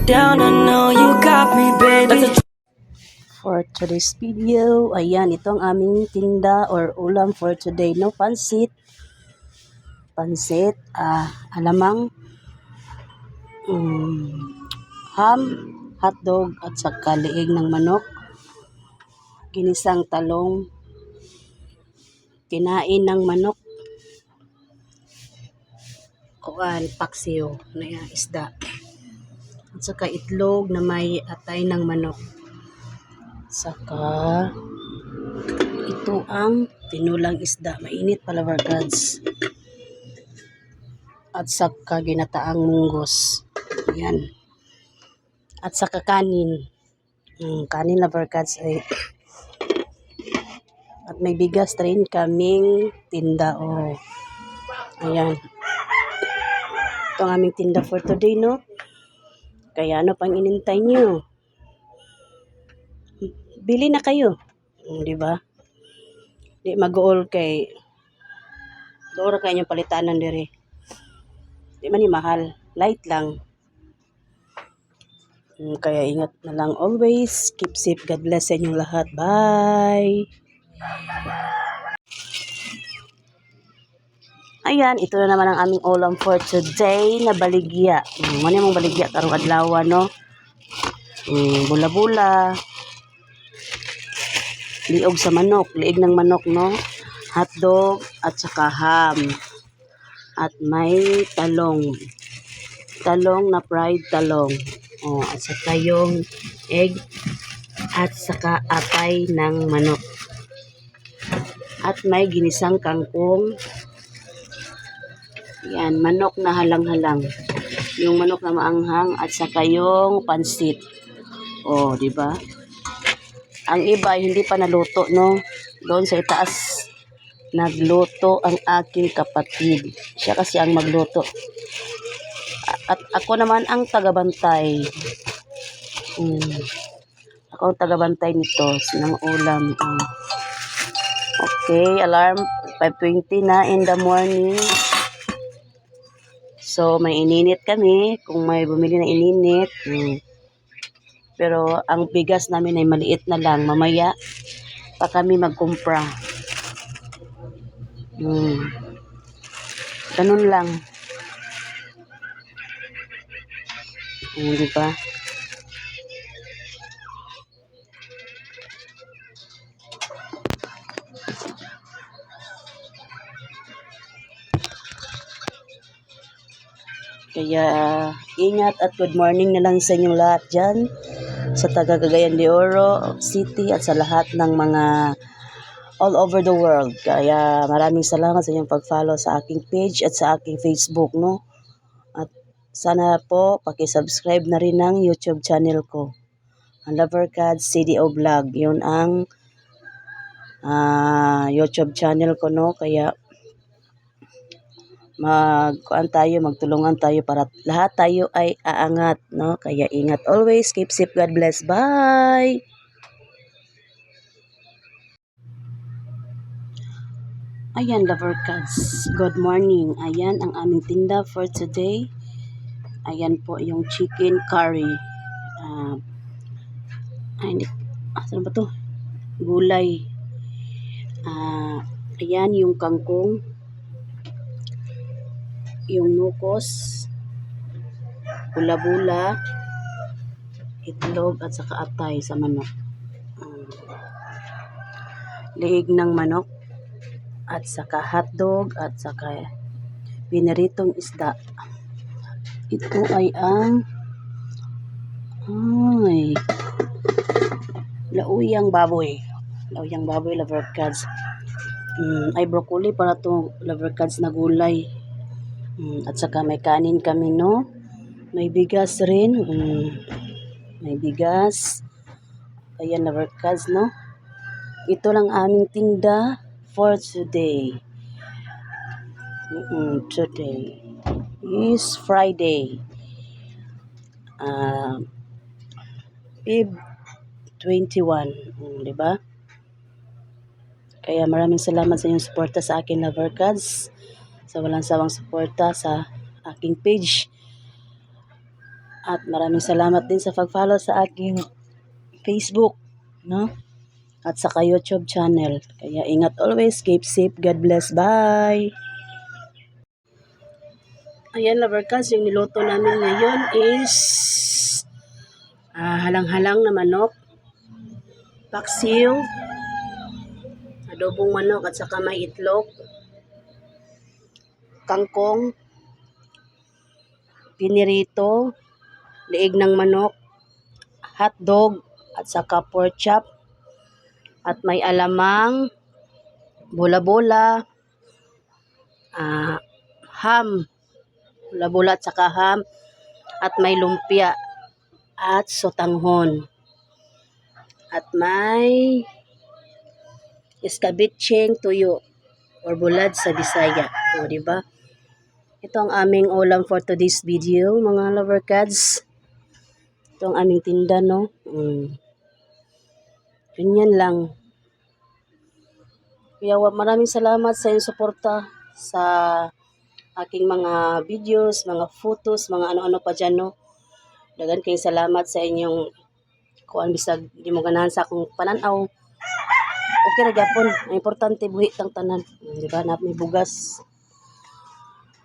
down, I know you got me, baby. For today's video, ayan, ito ang aming tinda or ulam for today, no? Pansit, alamang, ham, hotdog, at saka liig ng manok, ginisang talong, kinain ng manok, paksiw na isda, at saka itlog na may atay ng manok. Saka ito ang tinulang isda, mainit pala gods. At saka ginataang munggos. Ayan. At saka kanin. Kanin lover gods ay. At may bigas rin kaming tinda. Oh. Ayan. Ito ang aming tinda for today, no? Kaya ano pang inintay nyo? Bili na kayo. Di ba? Di mag-uol kay doora kayo yung palitanan dire. Di man mahal. Light lang. Kaya ingat na lang always. Keep safe. God bless sa inyong lahat. Bye! Ayan, ito na naman ang aming ulam for today na baligya. Ano yung baligya? Karong adlaw, no? Bula-bula. Liog sa manok. Liig ng manok, no? Hotdog at saka ham. At may talong. Talong na fried talong. At saka yung egg. At saka atay ng manok. At may ginisang kangkong. Yan, manok na halang-halang. Yung manok na maanghang at saka yung pansit. Di ba? Ang iba hindi pa naluto, no? Doon sa itaas nagluto ang aking kapatid. Siya kasi ang magluto. At ako naman ang tagabantay. Ako ang tagabantay nito ng ulam. Okay, alarm 5:20 na in the morning. So, may ininit kami. Kung may bumili na ininit. Pero, ang bigas namin ay maliit na lang. Mamaya, pa kami magkumpra. Ganun lang. Diba? Kaya, ingat at good morning na lang sa inyong lahat dyan. Sa taga Cagayan de Oro City at sa lahat ng mga all over the world. Kaya maraming salamat sa inyong pag-follow sa aking page at sa aking Facebook, no? At sana po paki-subscribe na rin ng YouTube channel ko. Ang Lovercats CDO Vlog. Yun ang YouTube channel ko, no? Kaya magtulungan tayo para lahat tayo ay aangat, no? Kaya ingat always, keep safe, God bless, bye! Ayan, Lovercats, good morning. Ayan ang aming tinda for today. Ayan po yung chicken curry. Saan ba to? Gulay. Ayan yung kangkong. Yung nukos, bula-bula, itlog at saka atay sa manok. Liig ng manok at saka hotdog at saka piniritong isda. Ito ay ang lauyang baboy. Lauyang baboy, Lovercats. Ay broccoli para to Lovercats na gulay. At saka may kanin kami, no? May bigas rin. May bigas. Ayan, Lovercats, no? Ito lang aming tinda for today. Today is Friday. Feb 21. Diba? Kaya maraming salamat sa inyong suporta sa akin, Lovercats. Sa walang sawang suporta sa aking page. At maraming salamat din sa pag-follow sa aking Facebook, no? At saka YouTube channel. Kaya ingat always, keep safe, God bless, bye! Ayan, Lovercats, yung niluto namin ngayon is halang-halang na manok, paksiw, adobong manok at saka may itlog, kangkong, pinirito, liig ng manok, hotdog at saka pork chop, at may alamang, bola-bola, ham, bola-bola at saka ham, at may lumpia at sotanghon. At may escabecheng tuyo or bulad sa Bisaya. O, diba? Ito ang aming ulam for today's video, mga Lovercats. Ito ang aming tinda, no? Ganyan lang. Kaya maraming salamat sa inyong suporta sa aking mga videos, mga photos, mga ano-ano pa dyan, no? Dagan kayong salamat sa inyong kuan bisag di mo ganahan sa akong pananaw. Okay ra gyapon. Ang importante buhi tang tanan. Di ba? Na may bugas.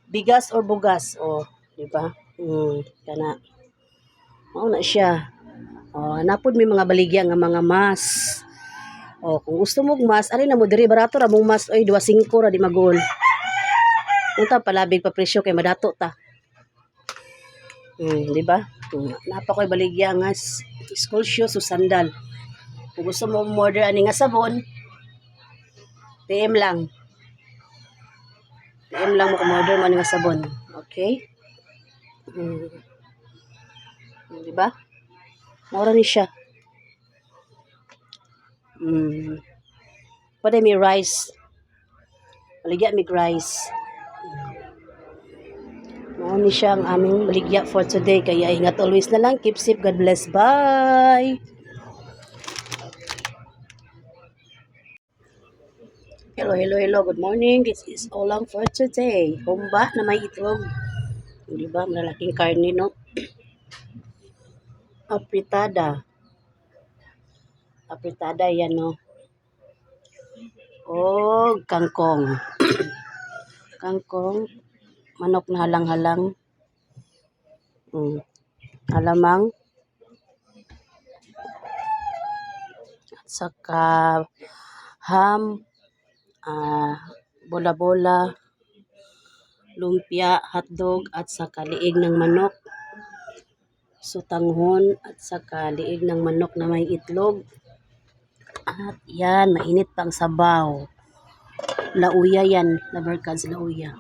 Bigas or bugas. O, di ba? Kana. Mao na siya. O, napod may mga baligya nga mga mas. O, kung gusto mo mas, ari na mo diri barato ra mong mas oy 2.5 ra di magol. Unta palabig pa presyo kay madato ta. Di ba? Napa ko'y baligya nga school shoes o sandal. Kung gusto mo order ani nga sabon, PM lang. PM lang mo kung order mo ani nga sabon. Okay? Di ba? Mura ni siya. Pwede may rice. Baligya may rice. Ano siya ang aming baligya for today. Kaya ingat always na lang. Keep safe. God bless. Bye! Hello, hello, hello. Good morning. This is ulam for today. Humba na may itlog. Diba? Malaking karne, no? Apritada. Apritada yan, no? O, kangkong. Kangkong. Manok na halang-halang. Alamang. At saka ham. Bola-bola. Lumpia, hotdog, at saka liig ng manok. Sotanghon, at saka liig ng manok na may itlog. At yan, mainit pang sabaw. Lauya yan. Lovercats, lauya.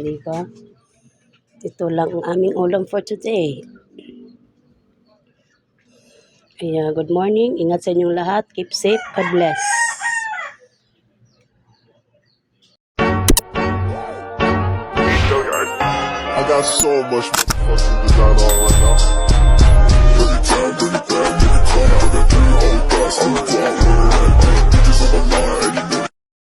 Diba? Ito lang ang aming ulam for today. Kaya good morning. Ingat sa inyong lahat. Keep safe. God bless. I got so much fucking design on right now. Bring it down, bring it down, bring it down, bring it down, bring it down.